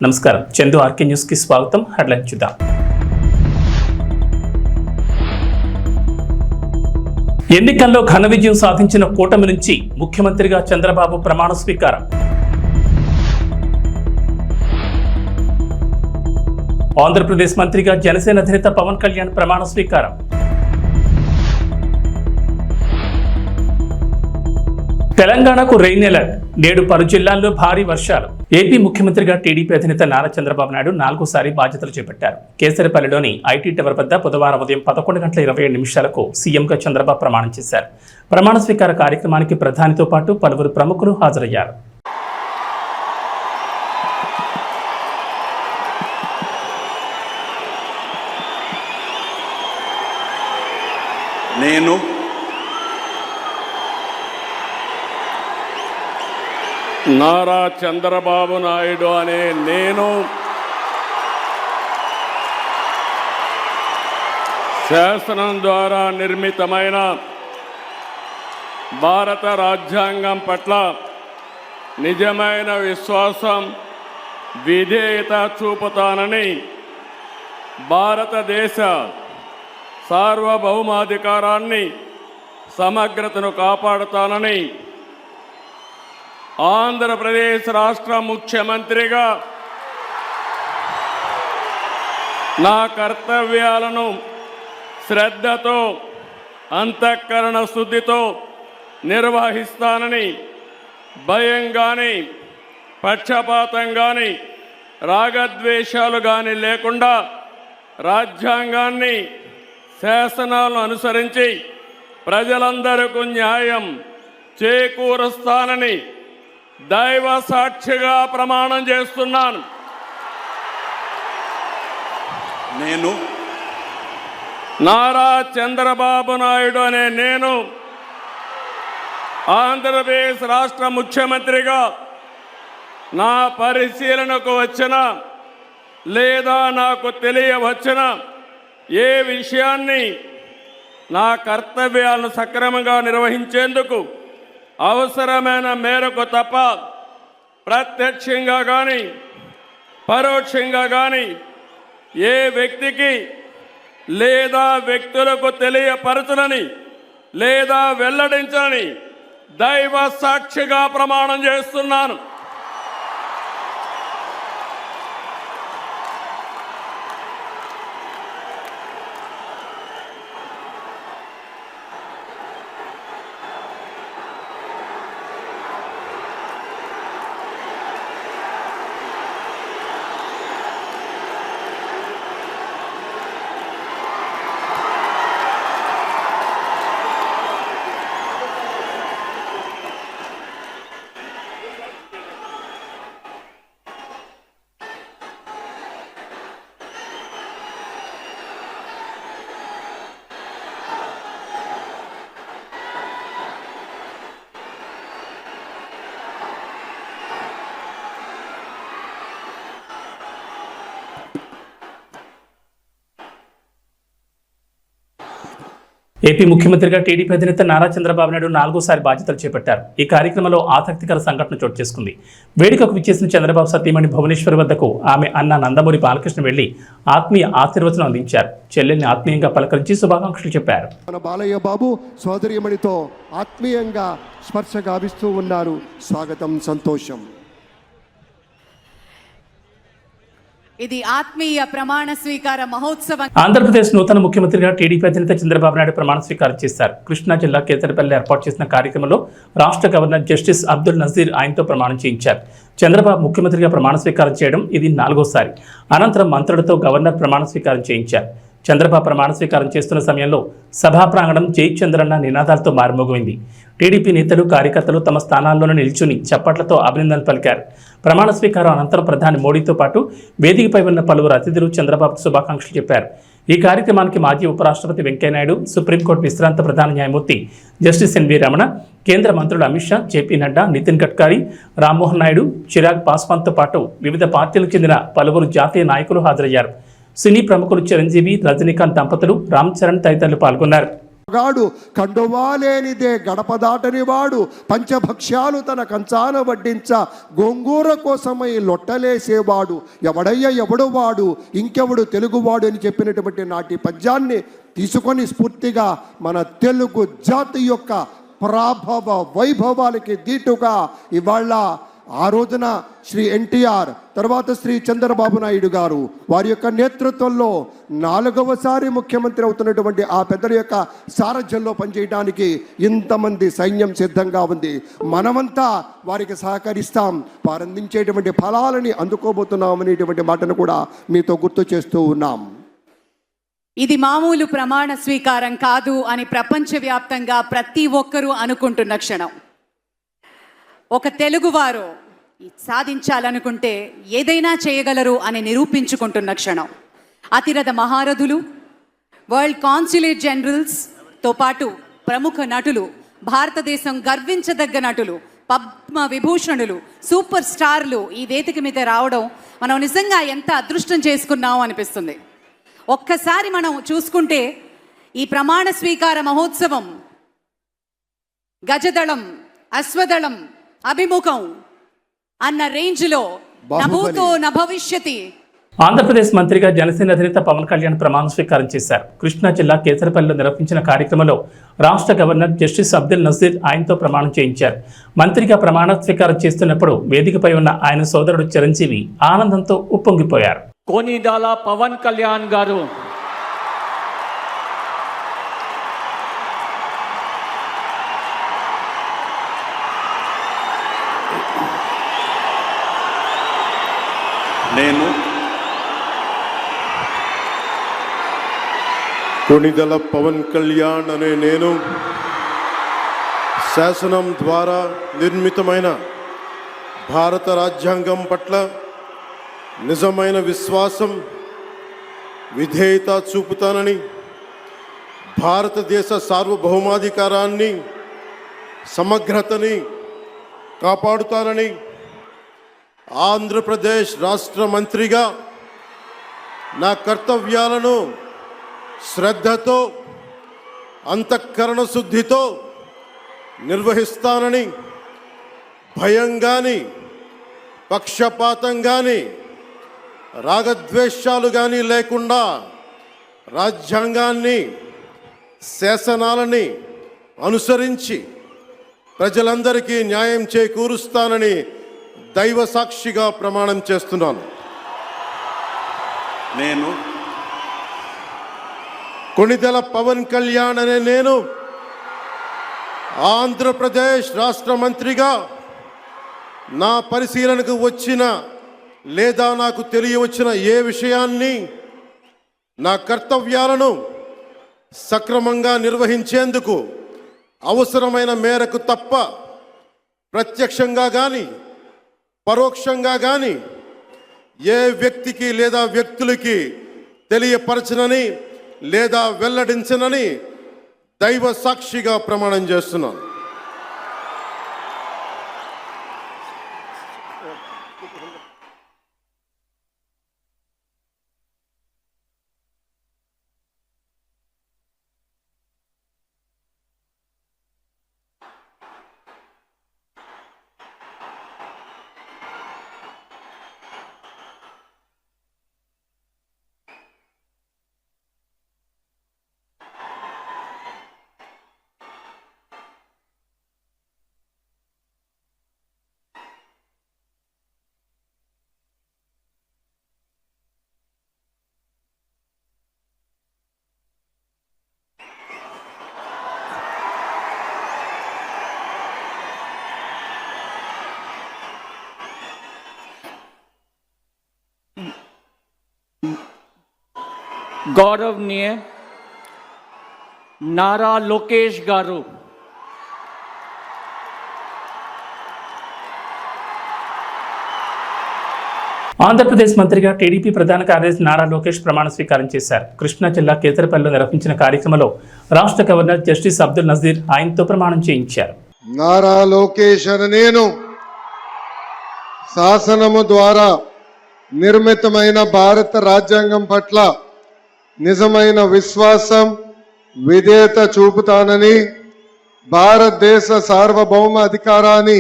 నమస్కారం, Chandu RK news కి స్వాగతం. హెడ్లైన్ చూద్దాం. ఎన్నికల్లో ఘన విజయం సాధించిన కూటమి నుంచి ముఖ్యమంత్రిగా చంద్రబాబు ప్రమాణ స్వీకారం. ఆంధ్రప్రదేశ్ మంత్రిగా జనసేన అధినేత పవన్ కళ్యాణ్ ప్రమాణ స్వీకారం. తెలంగాణకు రెయిన్ అలర్ట్, నేడు పలు జిల్లాల్లో భారీ వర్షాలు. ఏపీ ముఖ్యమంత్రిగా టీడీపీ అధినేత నారా చంద్రబాబు నాయుడు 4వ బాధ్యతలు చేపట్టారు. కేసరిపల్లిలోని ఐటీ టవర్ వద్ద బుధవారం ఉదయం 11:27 సీఎంగా చంద్రబాబు ప్రమాణం చేశారు. ప్రమాణ స్వీకార కార్యక్రమానికి ప్రధానితో పాటు పలువురు ప్రముఖులు హాజరయ్యారు. నేను నారా చంద్రబాబు నాయుడు అనే నేను శాసనం ద్వారా నిర్మితమైన భారత రాజ్యాంగం పట్ల నిజమైన విశ్వాసం, విధేయత చూపుతానని, భారతదేశ సార్వభౌమాధికారాన్ని, సమగ్రతను కాపాడుతానని, ఆంధ్రప్రదేశ్ రాష్ట్ర ముఖ్యమంత్రిగా నా కర్తవ్యాలను శ్రద్ధతో, అంతఃకరణ శుద్ధితో నిర్వహిస్తానని, భయం కానీ, పక్షపాతం కానీ, రాగద్వేషాలు కానీ లేకుండా రాజ్యాంగాన్ని, శాసనాలను అనుసరించి ప్రజలందరికీ న్యాయం చేకూరుస్తానని దైవ సాక్షిగా ప్రమాణం చేస్తున్నాను. నేను నారా చంద్రబాబు నాయుడు అనే నేను ఆంధ్రప్రదేశ్ రాష్ట్ర ముఖ్యమంత్రిగా నా పరిశీలనకు వచ్చిన లేదా నాకు తెలియవచ్చిన ఏ విషయాన్ని నా కర్తవ్యాలను సక్రమంగా నిర్వహించేందుకు అవసరమైన మేరకు తప్ప ప్రత్యక్షంగా కానీ పరోక్షంగా కానీ ఏ వ్యక్తికి లేదా వ్యక్తులకు తెలియపరచనని లేదా వెల్లడించని దైవ సాక్షిగా ప్రమాణం చేస్తున్నాను. ఏపీ ముఖ్యమంత్రిగా టీడీపీ అధినేత నారా చంద్రబాబు నాయుడు 4వ బాధ్యతలు చేపట్టారు. ఈ కార్యక్రమంలో ఆసక్తికర సంఘటన చోటు చేసుకుంది. వేడుకకు విచ్చేసిన చంద్రబాబు సతీమణి భువనేశ్వరి వద్దకు ఆమె అన్న నందమూరి బాలకృష్ణ వెళ్లి ఆత్మీయ ఆశీర్వచనం అందించారు. చెల్లెల్ని ఆత్మీయంగా పలకరించి శుభాకాంక్షలు చెప్పారు. మన బాలయ్య బాబు సోదరిమణితో ఆత్మీయంగా స్పర్శ గావిస్తూ ఉన్నారు. స్వాగతం, సంతోషం. ఇది ఆత్మీయ ప్రమాణ స్వీకార మహోత్సవం. ఆంధ్రప్రదేశ్ నూతన ముఖ్యమంత్రిగా టీడీపీ అధినేత చంద్రబాబు నాయుడు ప్రమాణ స్వీకారం చేశారు. కృష్ణా జిల్లా కేతరపల్లి ఏర్పాటు చేసిన కార్యక్రమంలో రాష్ట్ర గవర్నర్ జస్టిస్ అబ్దుల్ నజీర్ ఆయనతో ప్రమాణం చేయించారు. చంద్రబాబు ముఖ్యమంత్రిగా ప్రమాణ స్వీకారం చేయడం ఇది 4వ. అనంతరం మంత్రులతో గవర్నర్ ప్రమాణ స్వీకారం చేయించారు. చంద్రబాబు ప్రమాణ స్వీకారం చేస్తున్న సమయంలో సభా ప్రాంగణం జై చంద్రన్న నినాదాలతో మారుమోగింది. టీడీపీ నేతలు, కార్యకర్తలు తమ స్థానాల్లోనే నిల్చుని చప్పట్లతో అభినందనలు పలికారు. ప్రమాణ స్వీకారం అనంతరం ప్రధాని మోడీతో పాటు వేదికపై ఉన్న పలువురు అతిథులు చంద్రబాబుకు శుభాకాంక్షలు చెప్పారు. ఈ కార్యక్రమానికి మాజీ ఉపరాష్ట్రపతి వెంకయ్యనాయుడు, సుప్రీంకోర్టు విశ్రాంత ప్రధాన న్యాయమూర్తి జస్టిస్ ఎన్వి రమణ, కేంద్ర మంత్రులు అమిత్ షా, జేపీ నడ్డా, నితిన్ గడ్కరీ, రామ్మోహన్ నాయుడు, చిరాగ్ పాస్వాన్తో పాటు వివిధ పార్టీలకు చెందిన పలువురు జాతీయ నాయకులు హాజరయ్యారు. సినీ ప్రముఖులు చిరంజీవి, రజనీకాంత్ దంపతులు, రామ్ చరణ్ తదితరులు పాల్గొన్నారు. గాడు కండువాలేనిదే గడప దాటని వాడు పంచభక్ష్యాలు తన కంచాన వడ్డించ గోంగూర కోసమై లొట్టలేసేవాడు ఎవడు వాడు ఇంకెవడు తెలుగువాడు అని చెప్పినటువంటి నాటి పద్యాన్ని తీసుకొని స్ఫూర్తిగా మన తెలుగు జాతి యొక్క ప్రాభవ వైభవాలకి దీటుగా ఇవాళ ఆ రోజున శ్రీ ఎన్టీఆర్ తర్వాత శ్రీ చంద్రబాబు నాయుడు గారు వారి యొక్క నేతృత్వంలో 4వసారి ముఖ్యమంత్రి అవుతున్నటువంటి ఆ పెద్దల యొక్క సారథ్యంలో పనిచేయడానికి ఇంతమంది సైన్యం సిద్ధంగా ఉంది. మనమంతా వారికి సహకరిస్తాం, వారు అందించేటువంటి ఫలాలని అందుకోబోతున్నాం అనేటువంటి మాటను కూడా మీతో గుర్తు చేస్తూ ఉన్నాం. ఇది మామూలు ప్రమాణ స్వీకారం కాదు అని ప్రపంచవ్యాప్తంగా ప్రతి ఒక్కరూ అనుకుంటున్న క్షణం. ఒక తెలుగువారు సాధించాలనుకుంటే ఏదైనా చేయగలరు అని నిరూపించుకుంటున్న క్షణం. అతిరథ మహారథులు, వరల్డ్ కాన్సులేట్ జనరల్స్తో పాటు ప్రముఖ నటులు, భారతదేశం గర్వించదగ్గ నటులు, పద్మ విభూషణులు, సూపర్ స్టార్లు ఈ వేదిక మీద రావడం మనం నిజంగా ఎంత అదృష్టం చేసుకున్నాం అనిపిస్తుంది. ఒక్కసారి మనం చూసుకుంటే ఈ ప్రమాణ స్వీకార మహోత్సవం గజదళం, అశ్వదళం, అభిముఖం అన్న రేంజ్లో నభూతో నభవిష్యతి. ఆంధ్రప్రదేశ్ మంత్రిగా జనసేన అధినేత పవన్ కళ్యాణ్ ప్రమాణ స్వీకారం చేశారు. కృష్ణా జిల్లా కేసరపల్లిలో నిర్వహించిన కార్యక్రమంలో రాష్ట్ర గవర్నర్ జస్టిస్ అబ్దుల్ నజీర్ ఆయనతో ప్రమాణం చేయించారు. మంత్రిగా ప్రమాణ స్వీకారం చేస్తున్నప్పుడు వేదికపై ఉన్న ఆయన సోదరుడు చిరంజీవి ఆనందంతో ఉప్పొంగిపోయారు. కొనిదాల పవన్ కళ్యాణ్ గారు నేను కొనిదల పవన్ కళ్యాణ్ అనే నేను శాసనం ద్వారా నిర్మితమైన భారత రాజ్యాంగం పట్ల నిజమైన విశ్వాసం, విధేయత చూపుతానని, భారతదేశ సార్వభౌమాధికారాన్ని, సమగ్రతని కాపాడుతానని, ఆంధ్రప్రదేశ్ రాష్ట్ర మంత్రిగా నా కర్తవ్యాలను శ్రద్ధతో, అంతఃకరణ శుద్ధితో నిర్వహిస్తానని, భయం కానీ, పక్షపాతం కానీ, రాగద్వేషాలు కానీ లేకుండా రాజ్యాంగాన్ని, శాసనాలని అనుసరించి ప్రజలందరికీ న్యాయం చేకూరుస్తానని దైవ సాక్షిగా ప్రమాణం చేస్తున్నాను. నేను కొనిదెల పవన్ కళ్యాణ్ అనే నేను ఆంధ్రప్రదేశ్ రాష్ట్ర మంత్రిగా నా పరిశీలనకు వచ్చిన లేదా నాకు తెలియవచ్చిన ఏ విషయాన్ని, నా కర్తవ్యాలను సక్రమంగా నిర్వహించేందుకు అవసరమైన మేరకు తప్ప ప్రత్యక్షంగా కానీ పరోక్షంగా కానీ ఏ వ్యక్తికి లేదా వ్యక్తులకి తెలియపరచనని లేదా వెల్లడించనని దైవ సాక్షిగా ప్రమాణం చేస్తున్నాను. गौरवनीय नारा लोकेश गारू, ఆంధ్రప్రదేశ్ మంత్రిగా టీడీపీ ప్రధాన కార్యదర్శి నారా లోకేష్ ప్రమాణ స్వీకారం చేశారు. కృష్ణా జిల్లా కేసరపల్లిలో నిర్వహించిన కార్యక్రమంలో రాష్ట్ర గవర్నర్ జస్టిస్ అబ్దుల్ నజీర్ ఆయనతో ప్రమాణం చేయించారు. నారా లోకేష్ అనే నేను శాసనము ద్వారా నిర్మితమైన భారత రాజ్యాంగం పట్ల నిజమైన విశ్వాసం, విధేయత చూపుతానని, భారతదేశ సార్వభౌమ అధికారాన్ని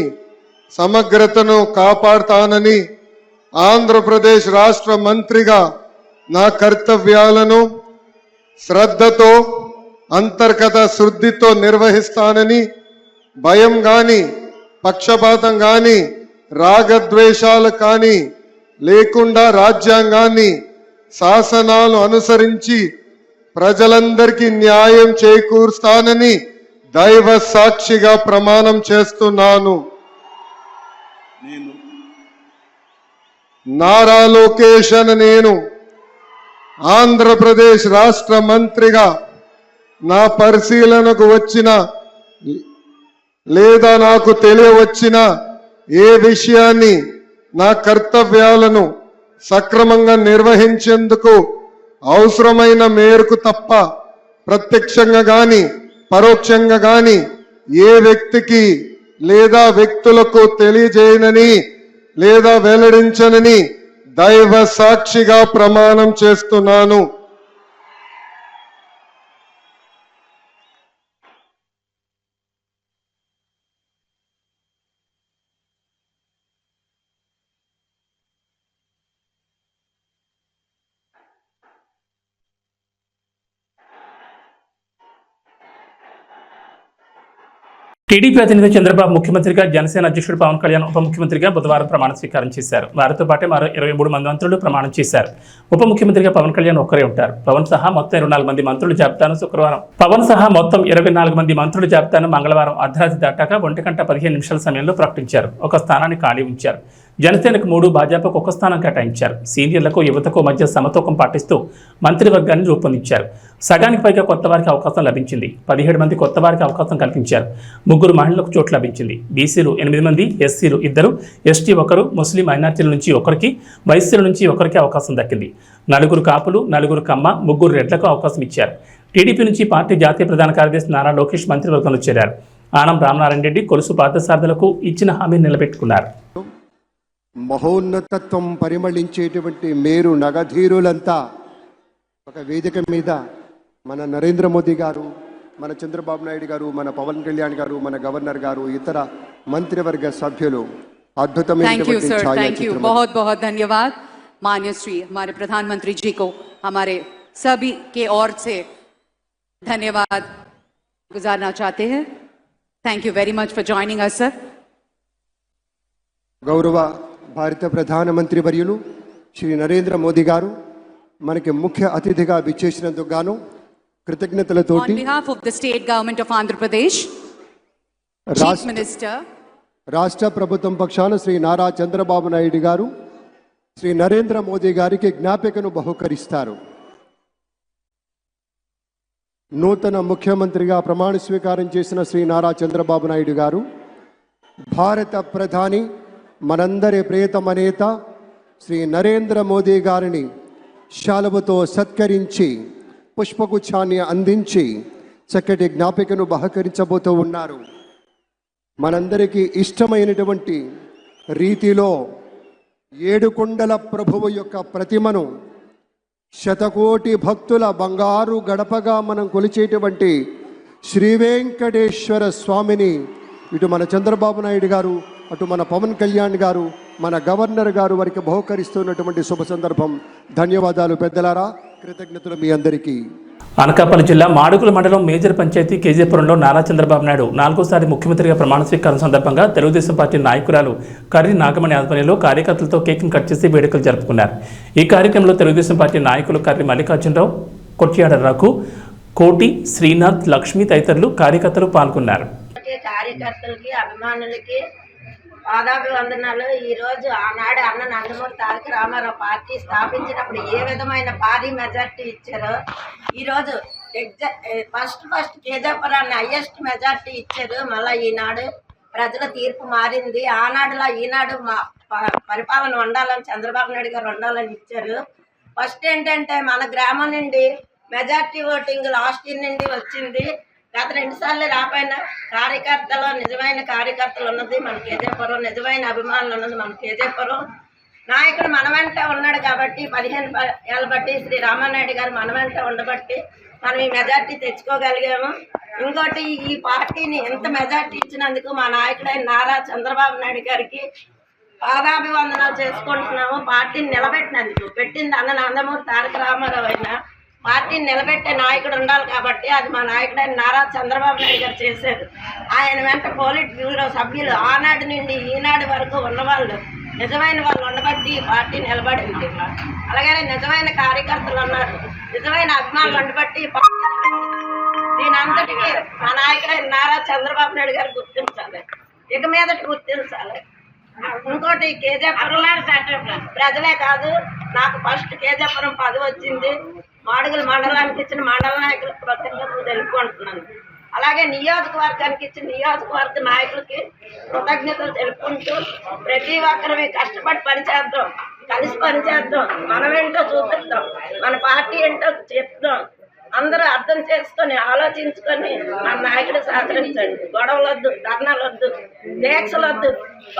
సమగ్రతను కాపాడుతానని, ఆంధ్రప్రదేశ్ రాష్ట్ర మంత్రిగా నా కర్తవ్యాలను శ్రద్ధతో అంతర్గత శుద్ధితో నిర్వహిస్తానని, భయం గాని పక్షపాతం గాని రాగద్వేషాలు కానీ లేకుండా రాజ్యాంగాన్ని శాసనాలు అనుసరించి ప్రజలందరికీ న్యాయం చేకూరుస్తానని దైవ సాక్షిగా ప్రమాణం చేస్తున్నాను. నేను నారా లోకేష్ అనే నేను ఆంధ్రప్రదేశ్ రాష్ట్ర మంత్రిగా నా పరిశీలనకు వచ్చిన లేదా నాకు తెలియవచ్చిన ఏ విషయాన్ని నా కర్తవ్యాలను సక్రమంగా నిర్వహించేందుకు అవసరమైన మేరకు తప్ప ప్రత్యక్షంగా గాని పరోక్షంగా గాని ఏ వ్యక్తికి లేదా వ్యక్తులకు తెలియజేయనని లేదా వెల్లడించనని దైవ సాక్షిగా ప్రమాణం చేస్తున్నాను. టీడీపీ అధినేత చంద్రబాబు ముఖ్యమంత్రిగా, జనసేన అధ్యక్షుడు పవన్ కళ్యాణ్ ఉప ముఖ్యమంత్రిగా బుధవారం ప్రమాణ స్వీకారం చేశారు. వారితో పాటే మరో 23 మంది మంత్రులు ప్రమాణం చేశారు. ఉప ముఖ్యమంత్రిగా పవన్ కళ్యాణ్ ఒక్కరే ఉంటారు. పవన్ సహా మొత్తం 24 మంది మంత్రుల జాబితాను మంగళవారం అర్ధరాత్రి దాటాక 1:15 సమయంలో ప్రకటించారు. ఒక స్థానాన్ని ఖాళీ ఉంచారు. జనసేనకు 3, భాజపాకు 1 స్థానం కేటాయించారు. సీనియర్లకు యువతకు మధ్య సమతూకం పాటిస్తూ మంత్రివర్గాన్ని రూపొందించారు. సగానికి పైగా కొత్త వారికి అవకాశం లభించింది. 17 మంది కొత్త వారికి అవకాశం కల్పించారు. 3 మహిళలకు చోటు లభించింది. బీసీలు 8 మంది, ఎస్సీలు 2, ఎస్టీ 1, ముస్లిం మైనార్టీల నుంచి 1కి, వైశ్యుల నుంచి 1కి అవకాశం దక్కింది. 4 కాపులు, 4 కమ్మ, 3 రెడ్లకు అవకాశం ఇచ్చారు. టీడీపీ నుంచి పార్టీ జాతీయ ప్రధాన కార్యదర్శి నారా లోకేష్ మంత్రివర్గంలో చేరారు. ఆనం రామనారాయణ రెడ్డి, కొలుసు పార్థసారథులకు ఇచ్చిన హామీని నిలబెట్టుకున్నారు. మహోన్నతత్వం పరిమళించేటువంటి మేరు నగధీరులంతా ఒక వేదిక మీద మన నరేంద్ర మోదీ గారు, మన చంద్రబాబు నాయుడు గారు, మన పవన్ కళ్యాణ్ గారు, మన గవర్నర్ గారు, ఇతర మంత్రివర్గ సభ్యులు thank you sir, thank you, बहुत बहुत धन्यवाद माननीय श्री हमारे प्रधानमंत्री जी को हमारे सभी के ओर से धन्यवाद गुजारना चाहते हैं. Thank you very much for joining us sir. గౌరవ భారత ప్రధానమంత్రి వర్యులు శ్రీ నరేంద్ర మోదీ గారు మనకి ముఖ్య అతిథిగా విచ్చేసినందుకు గాను కృతజ్ఞతలతోటి On behalf of the state government of Andhra Pradesh, Chief Minister, రాష్ట్ర ప్రభుత్వం పక్షాన శ్రీ నారా చంద్రబాబు నాయుడు గారు శ్రీ నరేంద్ర మోదీ గారికి జ్ఞాపికను బహుకరిస్తారు. నూతన ముఖ్యమంత్రిగా ప్రమాణ స్వీకారం చేసిన శ్రీ నారా చంద్రబాబు నాయుడు గారు భారత ప్రధాని మనందరి ప్రియతమ నేత శ్రీ నరేంద్ర మోదీ గారిని శాలువతో సత్కరించి పుష్పగుచ్ఛాన్ని అందించి చక్కటి జ్ఞాపికను బహకరించబోతూ ఉన్నారు. మనందరికీ ఇష్టమైనటువంటి రీతిలో ఏడుకొండల ప్రభువు యొక్క ప్రతిమను శతకోటి భక్తుల బంగారు గడపగా మనం కొలిచేటువంటి శ్రీ వెంకటేశ్వర స్వామిని ఇటు మన చంద్రబాబు నాయుడు గారు, అటు మన పవన్ కళ్యాణ్ గారు, మన గవర్నర్ గారు వారికి బహుకరిస్తున్నటువంటి శుభ సందర్భం. ధన్యవాదాలు పెద్దలారా, కృతజ్ఞతలు మీ అందరికీ. అనకాపల్లి జిల్లా మాడుగుల మండలం మేజర్ పంచాయతీ కేజీపురంలో నారా చంద్రబాబు నాయుడు 4వ ముఖ్యమంత్రిగా ప్రమాణ స్వీకారం సందర్భంగా తెలుగుదేశం పార్టీ నాయకురాలు కర్రి నాగమణి ఆధ్వర్యంలో కార్యకర్తలతో కేక్ను కట్ చేసి వేడుకలు జరుపుకున్నారు. ఈ కార్యక్రమంలో తెలుగుదేశం పార్టీ నాయకులు కర్రి మల్లికార్జునరావు, కొట్యాడ రఘు, కోటి, శ్రీనాథ్, లక్ష్మి తదితరులు కార్యకర్తలు పాల్గొన్నారు. కార్యకర్తలకి, అభిమానులకి పాదాభివందనాలు. ఈరోజు ఆనాడు అన్న నందమూరి తారక రామారావు పార్టీ స్థాపించినప్పుడు ఏ విధమైన భారీ మెజార్టీ ఇచ్చారో ఈరోజు ఫస్ట్ కేజాపురాన్ని హైయెస్ట్ మెజార్టీ ఇచ్చారు. మళ్ళీ ఈనాడు ప్రజల తీర్పు మారింది. ఆనాడులా ఈనాడు మా పరిపాలన ఉండాలని చంద్రబాబు నాయుడు గారు ఉండాలని ఇచ్చారు. ఫస్ట్ ఏంటంటే మన గ్రామం నుండి మెజార్టీ ఓటింగ్ లాస్ట్ ఇయర్ నుండి వచ్చింది. గత 2 సార్లు రాపోయిన నిజమైన కార్యకర్తలు ఉన్నది మన కేజాపురం, నిజమైన అభిమానులు ఉన్నది మన కేజాపురం. నాయకుడు మన వెంట ఉన్నాడు కాబట్టి 15 ఏళ్ళ బట్టి శ్రీ రామానాయుడు గారు మన వెంట ఉండబట్టి మనం ఈ మెజార్టీ తెచ్చుకోగలిగాము. ఇంకోటి ఈ పార్టీని ఎంత మెజార్టీ ఇచ్చినందుకు మా నాయకుడైన నారా చంద్రబాబు నాయుడు గారికి పాదాభివందనాలు చేసుకుంటున్నాము. పార్టీని నిలబెట్టినందుకు పెట్టింది అన్న నందమూరి తారక రామారావు అయినా పార్టీని నిలబెట్టే నాయకుడు ఉండాలి కాబట్టి అది మా నాయకుడైన నారా చంద్రబాబు నాయుడు గారు చేశారు. ఆయన వెంట పోలిట్ బ్యూరో సభ్యులు ఆనాడు నుండి ఈనాడు వరకు ఉన్నవాళ్ళు నిజమైన వాళ్ళు ఉండబట్టి ఈ పార్టీ నిలబడింది. అలాగే నిజమైన కార్యకర్తలు ఉన్నారు, నిజమైన అభిమానులు ఉండబట్టి ఈ పార్టీ దీని అంతటికీ మా నాయకుడైన నారా చంద్రబాబు నాయుడు గారు గుర్తించాలి, ఇక మీదటి గుర్తించాలి. ఇంకోటి కేజీపురం ప్రజలే కాదు, నాకు ఫస్ట్ కేజీపురం 10 వచ్చింది. మాడుగుల మండలానికి ఇచ్చిన మండల నాయకులకు కృతజ్ఞతలు తెలుపుకుంటున్నాను. అలాగే నియోజకవర్గానికి ఇచ్చిన నియోజకవర్గ నాయకులకి కృతజ్ఞతలు తెలుపుకుంటూ ప్రతి ఒక్కరివి కష్టపడి పనిచేద్దాం, కలిసి పనిచేద్దాం, మనమేంటో చూపిద్దాం, మన పార్టీ ఏంటో చెప్దాం. అందరూ అర్థం చేసుకొని ఆలోచించుకొని మన నాయకుడు సహకరించండి. గొడవలు వద్దు, ధర్నాలు వద్దు, దీక్షలు వద్దు.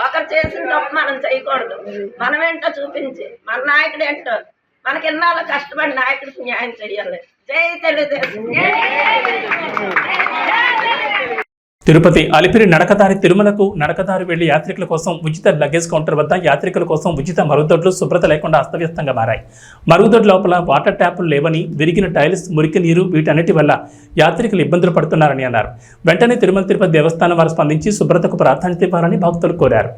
ఒకరు చేసిన తప్పు మనం చేయకూడదు, మనమేంటో చూపించి మన నాయకుడు ఏంటో మనకి ఎన్నాళ్ళు కష్టపడి నాయకుడికి న్యాయం చేయాలి. జై తెలుగుదేశం. తిరుపతి అలిపిరి నడకదారి తిరుమలకు నడకదారి వెళ్లి యాత్రికుల కోసం ఉచిత లగేజ్ కౌంటర్ వద్ద యాత్రికుల కోసం ఉచిత మరుగుదొడ్లు శుభ్రత లేకుండా అస్తవ్యస్తంగా మారాయి. మరుగుదొడ్ల లోపల వాటర్ ట్యాపులు లేవని, విరిగిన టైల్స్, మురికి నీరు వీటన్నిటి వల్ల యాత్రికులు ఇబ్బందులు పడుతున్నారని అన్నారు. వెంటనే తిరుమల తిరుపతి దేవస్థానం వారు స్పందించి శుభ్రతకు ప్రాధాన్యత ఇవ్వాలని భక్తులు కోరారు.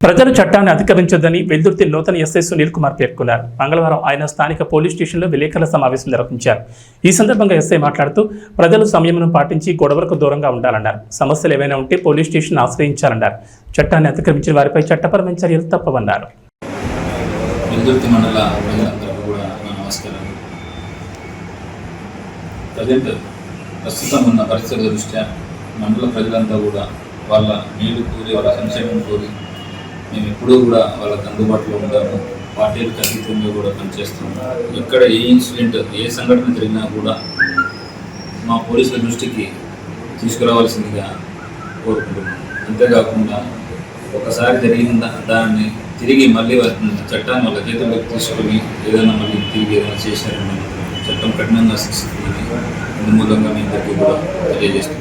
ప్రజలు చట్టాన్ని అతిక్రమించొద్దని వెల్దుర్తి నూతన ఎస్ఐ సునీల్ కుమార్ పేర్కొన్నారు. మంగళవారం ఆయన స్థానిక పోలీస్ స్టేషన్లో విలేకరుల సమావేశం నిర్వహించారు. ఈ సందర్భంగా ఎస్ఐ మాట్లాడుతూ ప్రజలు సంయమనం పాటించి గొడవలకు దూరంగా ఉండాలన్నారు. సమస్యలు ఏవైనా ఉంటే పోలీస్ స్టేషన్ ఆశ్రయించాలన్నారు. చట్టాన్ని అతిక్రమించిన వారిపై చట్టపరమైన చర్యలు తప్పవన్నారు. వెల్దుర్తి మండల ప్రజలందరికీ కూడా నమస్కారం. ప్రస్తుతం ఉన్న పరిస్థితుల దృష్ట్యా మండల ప్రజలంతా కూడా వాళ్ళ నీళ్లు కోరి, వాళ్ళ సంక్షేమం కోరి మేము ఎప్పుడూ కూడా వాళ్ళకి అందుబాటులో ఉంటాము. పార్టీలకు అతీతంగా కూడా పనిచేస్తున్నాము. ఎక్కడ ఏ ఇన్సిడెంట్, ఏ సంఘటన జరిగినా కూడా మా పోలీసుల దృష్టికి తీసుకురావాల్సిందిగా కోరుకుంటున్నాం. అంతేకాకుండా ఒకసారి జరిగిన దాన్ని తిరిగి మళ్ళీ చట్టాన్ని వాళ్ళ చేతుల్లోకి తీసుకొని ఏదైనా మళ్ళీ తిరిగి ఏదైనా చేశారని చట్టం కఠినంగా శిక్షిస్తుందని అందుమూలంగా మీ అందరికీ కూడా తెలియజేస్తున్నాం.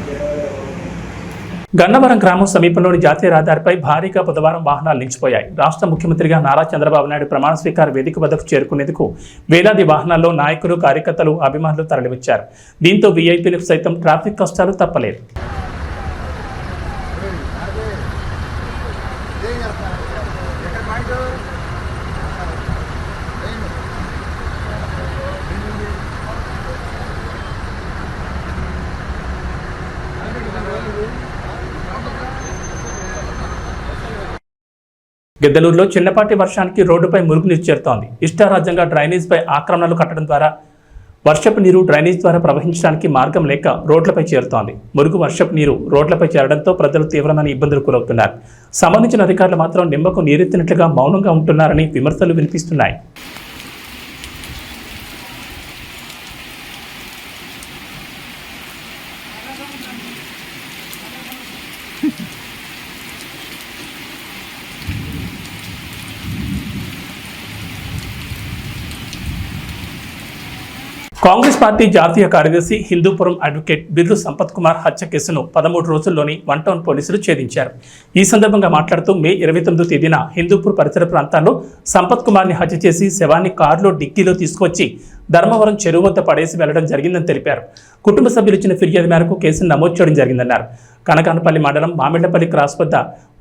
గన్నవరం గ్రామం సమీపంలోని జాతీయ రహదారిపై భారీగా బుధవారం వాహనాలు నిలిచిపోయాయి. రాష్ట్ర ముఖ్యమంత్రిగా నారా చంద్రబాబు నాయుడు ప్రమాణ స్వీకార వేదిక వద్దకు చేరుకునేందుకు వేలాది వాహనాల్లో నాయకులు, కార్యకర్తలు, అభిమానులు తరలివచ్చారు. దీంతో వీఐపీలకు సైతం ట్రాఫిక్ కష్టాలు తప్పలేదు. గిద్దలూరులో చిన్నపాటి వర్షానికి రోడ్డుపై మురుగునీరు చేరుతోంది. ఇష్టారాజ్యంగా డ్రైనేజ్పై ఆక్రమణలు కట్టడం ద్వారా వర్షపు నీరు డ్రైనేజ్ ద్వారా ప్రవహించడానికి మార్గం లేక రోడ్లపై చేరుతోంది. మురుగు వర్షపు నీరు రోడ్లపై చేరడంతో ప్రజలు తీవ్రమైన ఇబ్బందులు గురవుతున్నారు. సంబంధించిన అధికారులు మాత్రం నిమ్మకు నీరెత్తినట్లుగా మౌనంగా ఉంటున్నారని విమర్శలు వినిపిస్తున్నాయి. కాంగ్రెస్ పార్టీ జాతీయ కార్యదర్శి హిందూపురం అడ్వకేట్ బిర్రు సంపత్ కుమార్ హత్య కేసును 13 రోజుల్లోని 1 టౌన్ పోలీసులు ఛేదించారు. ఈ సందర్భంగా మాట్లాడుతూ మే 29వ తేదీన హిందూపూర్ పరిసర ప్రాంతాల్లో సంపత్ కుమార్ని హత్య చేసి శవాన్ని కారులో డిక్కీలో తీసుకొచ్చి ధర్మవరం చెరువు వద్ద పడేసి వెళ్లడం జరిగిందని తెలిపారు. కుటుంబ సభ్యులు ఇచ్చిన ఫిర్యాదు మేరకు కేసును నమోదు చేయడం జరిగిందన్నారు. కనకానపల్లి మండలం మామిళ్లపల్లి క్రాస్ వద్ద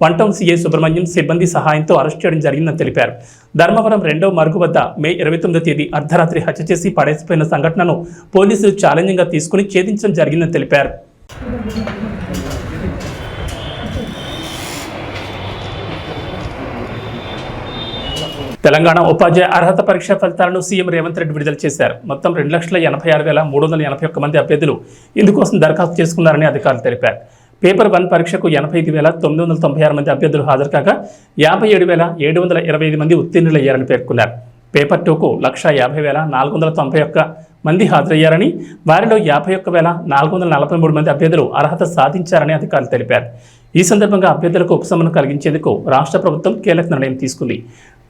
1 టౌన్ సీఐ సుబ్రహ్మణ్యం సిబ్బంది సహాయంతో అరెస్ట్ చేయడం జరిగిందని తెలిపారు. ధర్మవరం 2వ మరుగు వద్ద మే 29వ తేదీ అర్ధరాత్రి హత్య చేసి పడేసిపోయిన సంఘటనను పోలీసులు ఛాలెంజింగ్గా తీసుకుని ఛేదించడం జరిగిందని తెలిపారు. తెలంగాణ ఉపాధ్యాయ అర్హత పరీక్ష ఫలితాలను సీఎం రేవంత్ రెడ్డి విడుదల చేశారు. మొత్తం 2,86,381 మంది అభ్యర్థులు ఇందుకోసం దరఖాస్తు చేసుకున్నారని అధికారులు తెలిపారు. పేపర్ 1 పరీక్షకు 85,996 మంది అభ్యర్థులు హాజరు కాగా 57,725 మంది ఉత్తీర్ణులయ్యారని పేర్కొన్నారు. పేపర్ 2కు 150,491 మంది హాజరయ్యారని, వారిలో 51,443 మంది అభ్యర్థులు అర్హత సాధించారని అధికారులు తెలిపారు. ఈ సందర్భంగా అభ్యర్థులకు ఉపశమనం కలిగించేందుకు రాష్ట్ర ప్రభుత్వం కీలక నిర్ణయం తీసుకుంది.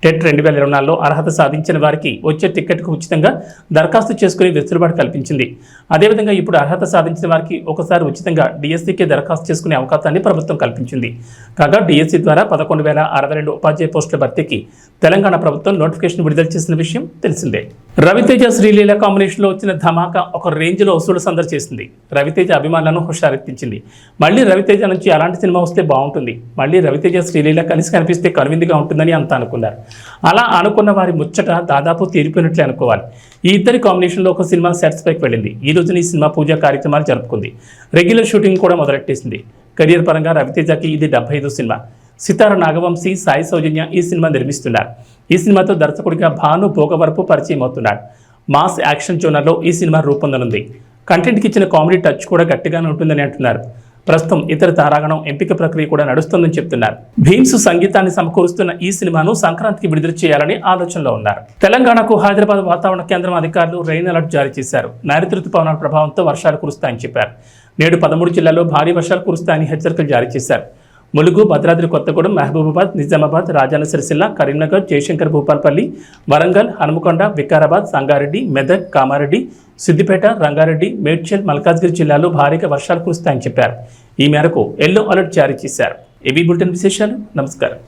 టెట్ 2024లో అర్హత సాధించిన వారికి వచ్చే టికెట్కు ఉచితంగా దరఖాస్తు చేసుకుని వెసులుబాటు కల్పించింది. అదేవిధంగా ఇప్పుడు అర్హత సాధించిన వారికి ఒకసారి ఉచితంగా డిఎస్సికి దరఖాస్తు చేసుకునే అవకాశాన్ని ప్రభుత్వం కల్పించింది. కాగా డిఎస్సి ద్వారా 11,062 ఉపాధ్యాయ పోస్టుల భర్తీకి తెలంగాణ ప్రభుత్వం నోటిఫికేషన్ విడుదల చేసిన విషయం తెలిసిందే. రవితేజ శ్రీలీల కాంబినేషన్లో వచ్చిన ధమాకా ఒక రేంజ్లో వసూలు సందడి చేసింది. రవితేజ అభిమానులను హుషారెత్తించింది. మళ్ళీ రవితేజ నుంచి అలాంటి సినిమా వస్తే బాగుంటుంది, మళ్ళీ రవితేజ శ్రీలీల కలిసి కనిపిస్తే కనువిందుగా ఉంటుందని అంతా అనుకున్నారు. అలా అనుకున్న వారి ముచ్చట దాదాపు తీరిపోయినట్లే అనుకోవాలి. ఈ ఇద్దరి కాంబినేషన్లో ఒక సినిమా సెట్స్ పైకి వెళ్ళింది. ఈ రోజున ఈ సినిమా పూజా కార్యక్రమాలు జరుపుకుంది. రెగ్యులర్ షూటింగ్ కూడా మొదలెట్టేసింది. కెరియర్ పరంగా రవితేజకి ఇది 75వ సినిమా. సితార నాగవంశీ, సాయి సౌజన్య ఈ సినిమా నిర్మిస్తున్నారు. ఈ సినిమాతో దర్శకుడిగా భాను భోగవరపు పరిచయం అవుతున్నాడు. మాస్ యాక్షన్ జోనర్లో ఈ సినిమా రూపొందనుంది. కంటెంట్కి ఇచ్చిన కామెడీ టచ్ కూడా గట్టిగానే ఉంటుందని అంటున్నారు. ప్రస్తుతం ఇతర తారాగణం ఎంపిక ప్రక్రియ కూడా నడుస్తుందని చెప్తున్నారు. భీమ్స్ సంగీతాన్ని సమకూరుస్తున్న ఈ సినిమాను సంక్రాంతికి విడుదల చేయాలని ఆలోచనలో ఉన్నారు. తెలంగాణకు హైదరాబాద్ వాతావరణ కేంద్రం అధికారులు రెయిన్ అలర్ట్ జారీ చేశారు. నైరుతి రుతుపవనాల ప్రభావంతో వర్షాలు కురుస్తాయని చెప్పారు. నేడు 13 జిల్లాల్లో భారీ వర్షాలు కురుస్తాయని హెచ్చరికలు జారీ చేశారు. ములుగు, భద్రాద్రి కొత్తగూడెం, మహబూబాబాద్, నిజామాబాద్, రాజన్న సిరిసిల్ల, కరీంనగర్, జయశంకర్ భూపాల్పల్లి, వరంగల్, హనుమకొండ, వికారాబాద్, సంగారెడ్డి, మెదక్, కామారెడ్డి, సిద్దిపేట, రంగారెడ్డి, మేడ్చల్, మల్కాజ్గిరి జిల్లాల్లో భారీగా వర్షాలు కురుస్తాయని చెప్పారు. ఈ మేరకు ఎల్లో అలర్ట్ జారీ చేశారు. ఏబీ బులెటిన్ విశేషాలు. నమస్కారం.